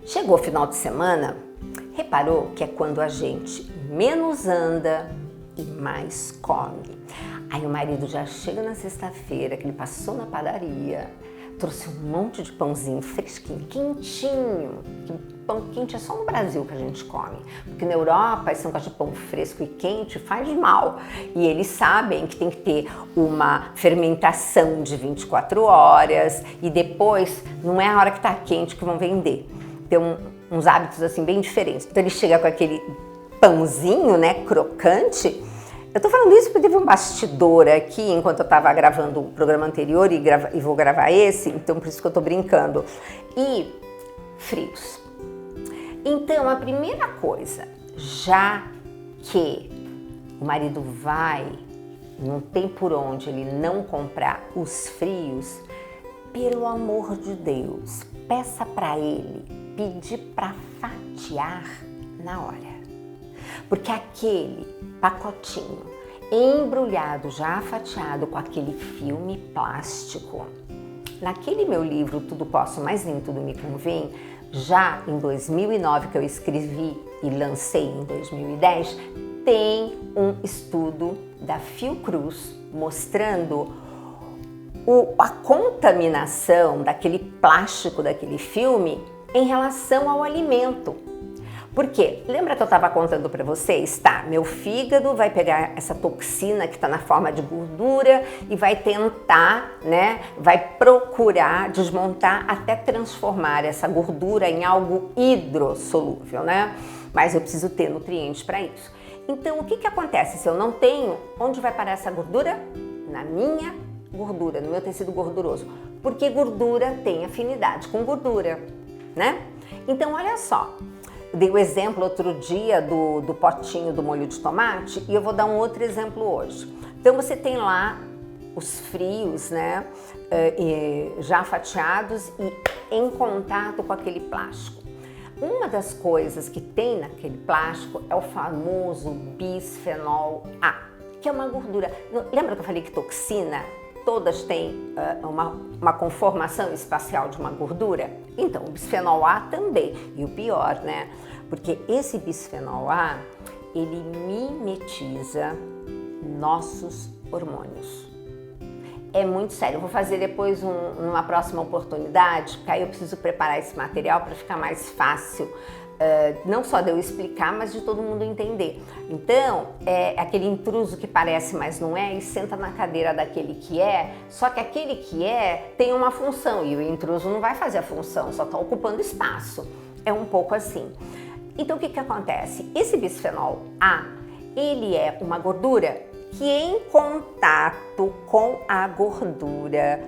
Chegou o final de semana, reparou que é quando a gente menos anda e mais come. Aí o marido já chega na sexta-feira, que ele passou na padaria, trouxe um monte de pãozinho fresquinho, quentinho. Que pão quente é só no Brasil que a gente come, porque na Europa esse negócio de pão fresco e quente faz mal. E eles sabem que tem que ter uma fermentação de 24 horas e depois não é a hora que tá quente que vão vender. Tem uns hábitos assim bem diferentes. Então ele chega com aquele pãozinho, né, crocante. Eu tô falando isso porque teve um bastidor aqui enquanto eu tava gravando o programa anterior e vou gravar esse, então por isso que eu tô brincando. E frios. Então a primeira coisa, já que o marido não tem por onde ele não comprar os frios, pelo amor de Deus, peça para ele pedir para fatiar na hora. Porque aquele pacotinho embrulhado, já fatiado com aquele filme plástico, naquele meu livro Tudo Posso, mas nem tudo me convém, já em 2009 que eu escrevi e lancei em 2010, tem um estudo da Fiocruz mostrando a contaminação daquele plástico, daquele filme, em relação ao alimento. Por quê? Lembra que eu estava contando para vocês? Tá, meu fígado vai pegar essa toxina que está na forma de gordura e vai tentar, né, vai procurar desmontar até transformar essa gordura em algo hidrossolúvel, né? Mas eu preciso ter nutrientes para isso. Então, o que acontece se eu não tenho? Onde vai parar essa gordura? Na minha gordura, no meu tecido gorduroso. Porque gordura tem afinidade com gordura, né? Então, olha só. Dei o exemplo outro dia do potinho do molho de tomate e eu vou dar um outro exemplo hoje. Então você tem lá os frios, né, já fatiados e em contato com aquele plástico. Uma das coisas que tem naquele plástico é o famoso bisfenol A, que é uma gordura. Lembra que eu falei que toxina? Todas têm uma conformação espacial de uma gordura? Então, o bisfenol A também. E o pior, né? Porque esse bisfenol A, ele mimetiza nossos hormônios. É muito sério. Eu vou fazer depois numa próxima oportunidade, porque aí eu preciso preparar esse material para ficar mais fácil. Não só de eu explicar, mas de todo mundo entender. Então, é aquele intruso que parece, mas não é, e senta na cadeira daquele que é, só que aquele que é tem uma função e o intruso não vai fazer a função, só está ocupando espaço. É um pouco assim. Então, o que acontece? Esse bisfenol A, ele é uma gordura que em contato com a gordura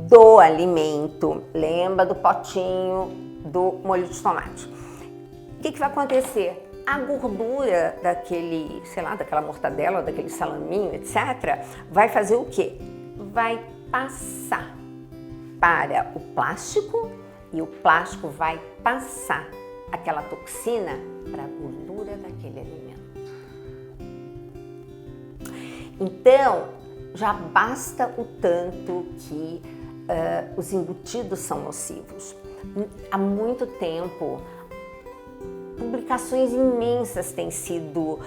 do alimento, lembra do potinho do molho de tomate? O que vai acontecer? A gordura daquele, sei lá, daquela mortadela, daquele salaminho, etc., vai fazer o quê? Vai passar para o plástico e o plástico vai passar aquela toxina para a gordura daquele alimento. Então, já basta o tanto que os embutidos são nocivos. Há muito tempo, publicações imensas têm sido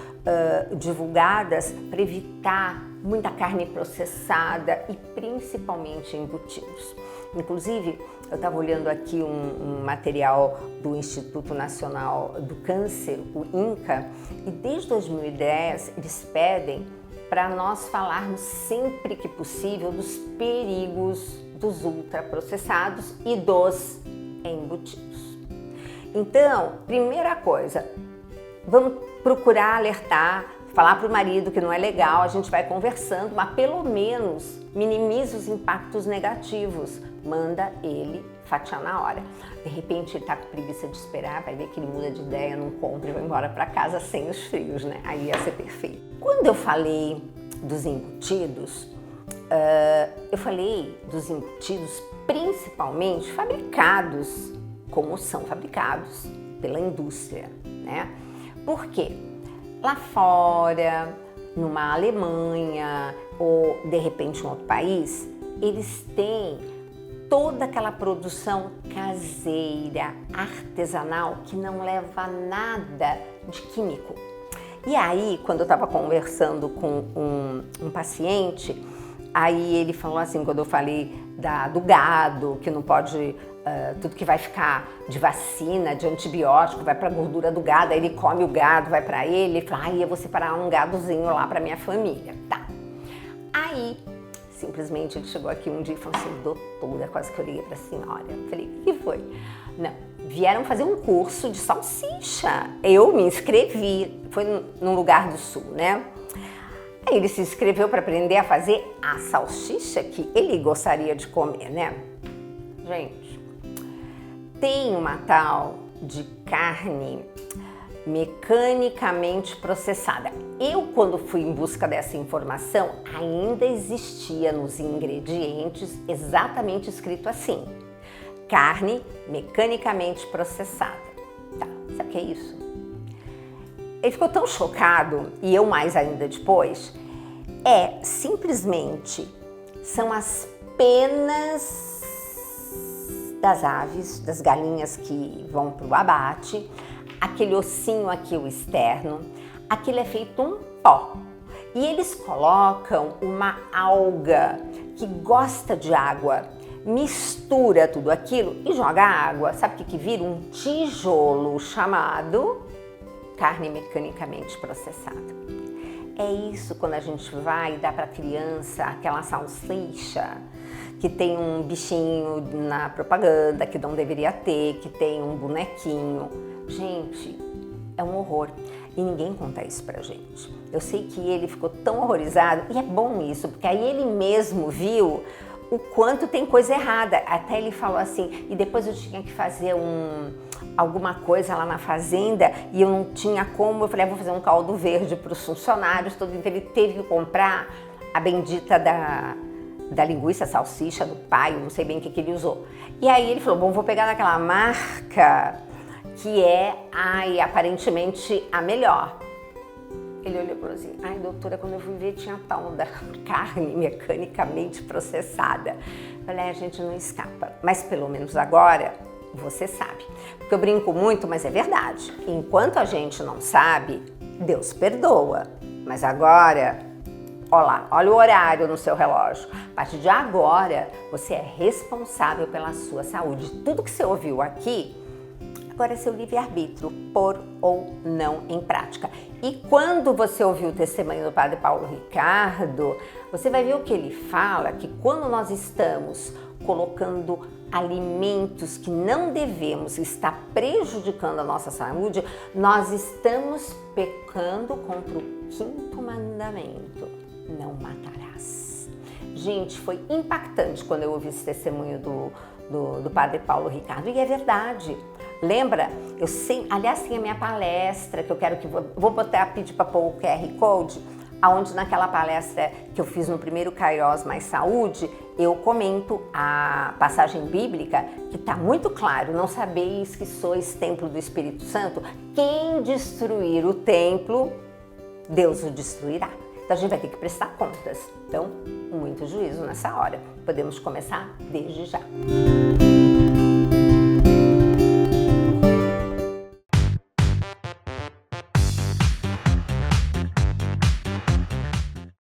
divulgadas para evitar muita carne processada e principalmente embutidos. Inclusive, eu estava olhando aqui um material do Instituto Nacional do Câncer, o INCA, e desde 2010 eles pedem para nós falarmos sempre que possível dos perigos dos ultraprocessados e dos embutidos. Então, primeira coisa, vamos procurar alertar, falar para o marido que não é legal, a gente vai conversando, mas pelo menos minimiza os impactos negativos, manda ele fatiar na hora. De repente ele está com preguiça de esperar, vai ver que ele muda de ideia, não compra e vai embora para casa sem os frios, né? Aí ia ser perfeito. Quando eu falei dos embutidos, eu falei dos embutidos principalmente fabricados como são fabricados pela indústria, né? Por quê? Lá fora, numa Alemanha ou de repente em outro país, eles têm toda aquela produção caseira, artesanal, que não leva nada de químico. E aí, quando eu estava conversando com um paciente, aí ele falou assim, quando eu falei do gado, que não pode, tudo que vai ficar de vacina, de antibiótico, vai para a gordura do gado, aí ele come o gado, vai para ele fala, eu vou separar um gadozinho lá para minha família. Tá. Aí, simplesmente ele chegou aqui um dia e falou assim, doutora, quase que eu liguei para a senhora. Eu falei, o que foi? Não, vieram fazer um curso de salsicha. Eu me inscrevi, foi num lugar do sul, né? Aí ele se inscreveu para aprender a fazer a salsicha que ele gostaria de comer, né? Gente, tem uma tal de carne mecanicamente processada. Eu, quando fui em busca dessa informação, ainda existia nos ingredientes exatamente escrito assim: carne mecanicamente processada. Tá, sabe o que é isso? Ele ficou tão chocado, e eu mais ainda depois, simplesmente são as penas das aves, das galinhas que vão para o abate, aquele ossinho aqui, o externo, aquilo é feito um pó. E eles colocam uma alga que gosta de água, mistura tudo aquilo e joga água. Sabe o que vira? Um tijolo chamado carne mecanicamente processada. É isso quando a gente vai dar para a criança aquela salsicha que tem um bichinho na propaganda que não deveria ter, que tem um bonequinho. Gente, é um horror. E ninguém conta isso pra gente. Eu sei que ele ficou tão horrorizado, e é bom isso, porque aí ele mesmo viu o quanto tem coisa errada. Até ele falou assim, e depois eu tinha que fazer alguma coisa lá na fazenda, e eu não tinha como, eu falei, vou fazer um caldo verde para os funcionários, então ele teve que comprar a bendita da linguiça, salsicha, do pai, eu não sei bem o que ele usou. E aí ele falou, bom, vou pegar daquela marca que é, aparentemente a melhor. Ele olhou e falou assim, doutora, quando eu fui ver tinha tal da carne mecanicamente processada. Eu falei, a gente não escapa, mas pelo menos agora você sabe. Porque eu brinco muito, mas é verdade. Enquanto a gente não sabe, Deus perdoa. Mas agora, olha o horário no seu relógio. A partir de agora, você é responsável pela sua saúde. Tudo que você ouviu aqui, agora é seu livre-arbítrio, pôr ou não em prática. E quando você ouvir o testemunho do Padre Paulo Ricardo, você vai ver o que ele fala, que quando nós estamos colocando alimentos que não devemos, está prejudicando a nossa saúde, nós estamos pecando contra o 5º mandamento: não matarás. Gente, foi impactante quando eu ouvi esse testemunho do Padre Paulo Ricardo, e é verdade. Lembra? Aliás, tem a minha palestra, que eu quero vou pedir para pôr o QR Code, onde naquela palestra que eu fiz no primeiro Kairos Mais Saúde, eu comento a passagem bíblica que está muito claro: não sabeis que sois templo do Espírito Santo? Quem destruir o templo, Deus o destruirá. Então a gente vai ter que prestar contas. Então, muito juízo nessa hora. Podemos começar desde já.